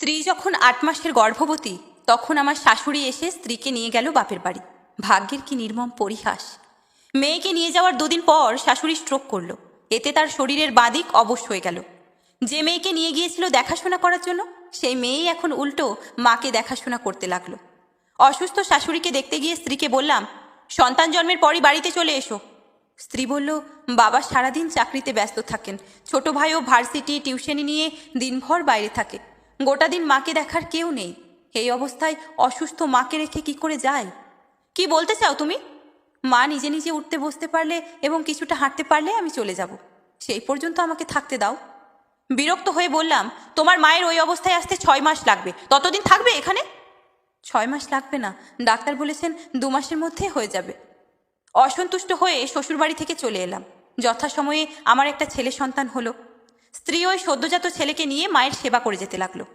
স্ত্রী যখন ৮ মাসের গর্ভবতী তখন আমার শাশুড়ি এসে স্ত্রীকে নিয়ে গেল বাপের বাড়ি। ভাগ্যের কি নির্মম পরিহাস। মেয়েকে নিয়ে যাওয়ার ২ দিন পর শাশুড়ি স্ট্রোক করল। এতে তার শরীরের বাদিক অবশ হয়ে গেল। যে মেয়েকে নিয়ে গিয়েছিল দেখাশোনা করার জন্য, সেই মেয়েই এখন উল্টো মাকে দেখাশোনা করতে লাগলো। অসুস্থ শাশুড়িকে দেখতে গিয়ে স্ত্রীকে বললাম, সন্তান জন্মের পরই বাড়িতে চলে এসো। স্ত্রী বলল, বাবা সারাদিন চাকরিতে ব্যস্ত থাকেন, ছোট ভাইও ভার্সিটি টিউশনি নিয়ে দিনভর বাইরে থাকে, গোটা দিন মাকে দেখার কেউ নেই। এই অবস্থায় অসুস্থ মাকে রেখে কি করে যায়? কি বলতে চাও তুমি? মা নিজে নিজে উঠতে বসতে পারলে এবং কিছুটা হাঁটতে পারলে আমি চলে যাব, সেই পর্যন্ত আমাকে থাকতে দাও। বিরক্ত হয়ে বললাম, তোমার মায়ের ওই অবস্থায় আসতে ৬ মাস লাগবে, ততদিন থাকবে এখানে? ৬ মাস লাগবে না, ডাক্তার বলেছেন ২ মাসের মধ্যে হয়ে যাবে। অসন্তুষ্ট হয়ে শ্বশুরবাড়ি থেকে চলে এলাম। যথাসময়ে আমার একটা ছেলে সন্তান হলো। স্ত্রী ওই সদ্যজাত ছেলেকে নিয়ে মায়ের সেবা করে যেতে লাগলো।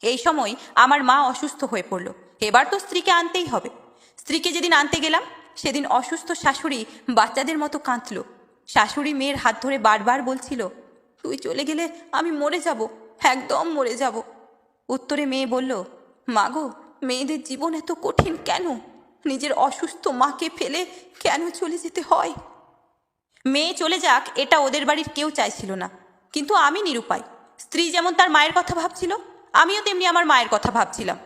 এই সময় আমার মা অসুস্থ হয়ে পড়ল। এবার তো স্ত্রীকে আনতেই হবে। স্ত্রীকে যেদিন আনতে গেলাম সেদিন অসুস্থ শাশুড়ি বাচ্চাদের মতো কাঁদল। শাশুড়ি মেয়ের হাত ধরে বারবার বলছিল, তুই চলে গেলে আমি মরে যাব, একদম মরে যাব। উত্তরে মেয়ে বলল, মা গো, মেয়েদের জীবন এত কঠিন কেন? নিজের অসুস্থ মাকে ফেলে কেন চলে যেতে হয়? মেয়ে চলে যাক এটা ওদের বাড়ির কেউ চাইছিল না, কিন্তু আমি নিরুপায়। স্ত্রী যেমন তার মায়ের কথা ভাবছিল, আমিও তেমনি আমার মায়ের কথা ভাবছিলাম।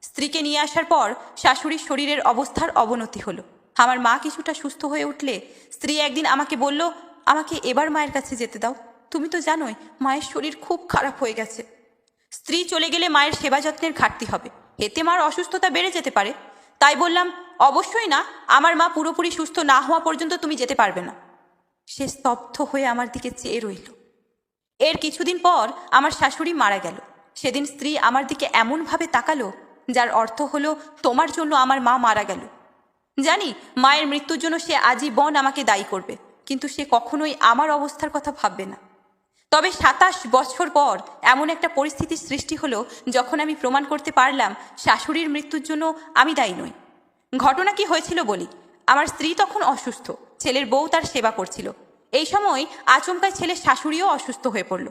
স্ত্রীকে নিয়ে আসার পর শাশুড়ির শরীরের অবস্থার অবনতি হলো। আমার মা কিছুটা সুস্থ হয়ে উঠলে স্ত্রী একদিন আমাকে বলল, আমাকে এবার মায়ের কাছে যেতে দাও, তুমি তো জানোই মায়ের শরীর খুব খারাপ হয়ে গেছে। স্ত্রী চলে গেলে মায়ের সেবা যত্নের ঘাটতি হবে, এতে মার অসুস্থতা বেড়ে যেতে পারে। তাই বললাম, অবশ্যই না, আমার মা পুরোপুরি সুস্থ না হওয়া পর্যন্ত তুমি যেতে পারবে না। সে স্তব্ধ হয়ে আমার দিকে চেয়ে রইল। এর কিছুদিন পর আমার শাশুড়ি মারা গেল। সেদিন স্ত্রী আমার দিকে এমনভাবে তাকালো যার অর্থ হলো, তোমার জন্য আমার মা মারা গেল। জানি মায়ের মৃত্যুর জন্য সে আজীবন আমাকে দায়ী করবে, কিন্তু সে কখনোই আমার অবস্থার কথা ভাববে না। তবে ২৭ বছর পর এমন একটা পরিস্থিতির সৃষ্টি হলো যখন আমি প্রমাণ করতে পারলাম শাশুড়ির মৃত্যুর জন্য আমি দায়ী নই। ঘটনা কি হয়েছিল বলি। আমার স্ত্রী তখন অসুস্থ, ছেলের বউ তার সেবা করছিল। এই সময় আচমকায় ছেলের শাশুড়িও অসুস্থ হয়ে পড়ল।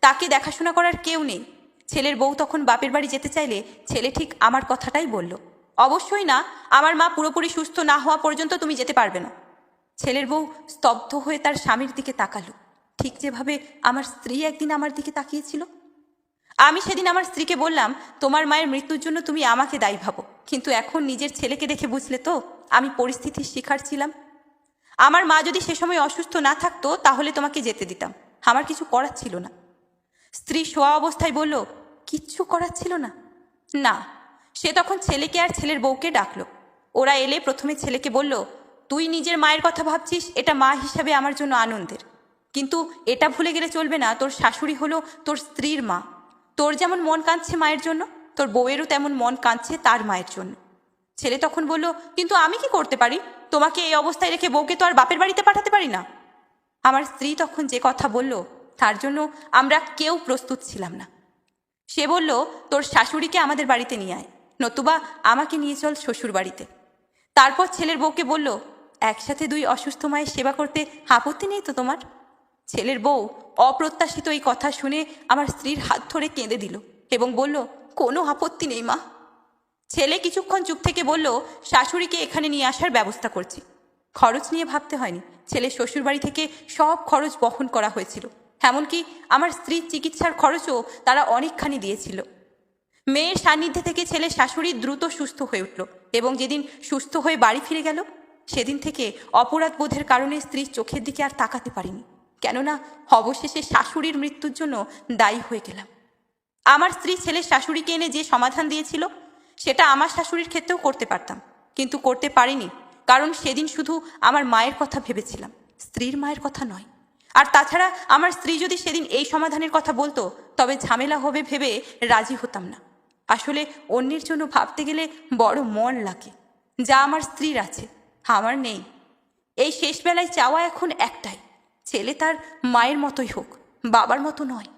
তাকে দেখাশোনা করার কেউ নেই। ছেলের বউ তখন বাপের বাড়ি যেতে চাইলে ছেলে ঠিক আমার কথাটাই বলল, অবশ্যই না, আমার মা পুরোপুরি সুস্থ না হওয়া পর্যন্ত তুমি যেতে পারবে না। ছেলের বউ স্তব্ধ হয়ে তার স্বামীর দিকে তাকালো, ঠিক যেভাবে আমার স্ত্রী একদিন আমার দিকে তাকিয়েছিল। আমি সেদিন আমার স্ত্রীকে বললাম, তোমার মায়ের মৃত্যুর জন্য তুমি আমাকে দায়ী ভাবো, কিন্তু এখন নিজের ছেলেকে দেখে বুঝলে তো আমি পরিস্থিতির শিকার ছিলাম। আমার মা যদি সে সময় অসুস্থ না থাকতো তাহলে তোমাকে যেতে দিতাম, আমার কিছু করার ছিল না। স্ত্রী শোয়া অবস্থায় বলল, কিচ্ছু করার ছিল না? না। সে তখন ছেলেকে আর ছেলের বউকে ডাকলো। ওরা এলে প্রথমে ছেলেকে বলল, তুই নিজের মায়ের কথা ভাবছিস, এটা মা হিসাবে আমার জন্য আনন্দের, কিন্তু এটা ভুলে গেলে চলবে না, তোর শাশুড়ি হলো তোর স্ত্রীর মা। তোর যেমন মন কাঁদছে মায়ের জন্য, তোর বউয়েরও তেমন মন কাঁদছে তার মায়ের জন্য। ছেলে তখন বলল, কিন্তু আমি কি করতে পারি? তোমাকে এই অবস্থায় রেখে বউকে তো আর বাপের বাড়িতে পাঠাতে পারি না। আমার স্ত্রী তখন যে কথা বলল তার জন্য আমরা কেউ প্রস্তুত ছিলাম না। সে বলল, তোর শাশুড়িকে আমাদের বাড়িতে নিয়ে আয়, নতুবা আমাকে নিয়ে চল শ্বশুর বাড়িতে। তারপর ছেলের বউকে বলল, একসাথে ২ অসুস্থ মায়ের সেবা করতে আপত্তি নেই তো তোমার? ছেলের বউ অপ্রত্যাশিত এই কথা শুনে আমার স্ত্রীর হাত ধরে কেঁদে দিল এবং বলল, কোনো আপত্তি নেই মা। ছেলে কিছুক্ষণ চুপ থেকে বলল, শাশুড়িকে এখানে নিয়ে আসার ব্যবস্থা করছি। খরচ নিয়ে ভাবতে হয়নি, ছেলে শ্বশুরবাড়ি থেকে সব খরচ বহন করা হয়েছিল। এমনকি আমার স্ত্রীর চিকিৎসার খরচও তারা অনেকখানি দিয়েছিল। মেয়ের সান্নিধ্যে থেকে ছেলে শাশুড়ি দ্রুত সুস্থ হয়ে উঠল এবং যেদিন সুস্থ হয়ে বাড়ি ফিরে গেল সেদিন থেকে অপরাধ বোধের কারণে স্ত্রীর চোখের দিকে আর তাকাতে পারিনি, কেননা অবশেষে শাশুড়ির মৃত্যুর জন্য দায়ী হয়ে গেলাম। আমার স্ত্রী ছেলের শাশুড়িকে এনে যে সমাধান দিয়েছিল সেটা আমার শাশুড়ির ক্ষেত্রেও করতে পারতাম, কিন্তু করতে পারিনি, কারণ সেদিন শুধু আমার মায়ের কথা ভেবেছিলাম, স্ত্রীর মায়ের কথা নয়। আর তাছাড়া আমার স্ত্রী যদি সেদিন এই সমাধানের কথা বলতো তবে ঝামেলা হবে ভেবে রাজি হতাম না। আসলে অন্যের জন্য ভাবতে গেলে বড় মন লাগে, যা আমার স্ত্রীর আছে, আমার নেই। এই শেষবেলায় চাওয়া এখন একটাই, ছেলে তার মায়ের মতোই হোক, বাবার মতো নয়।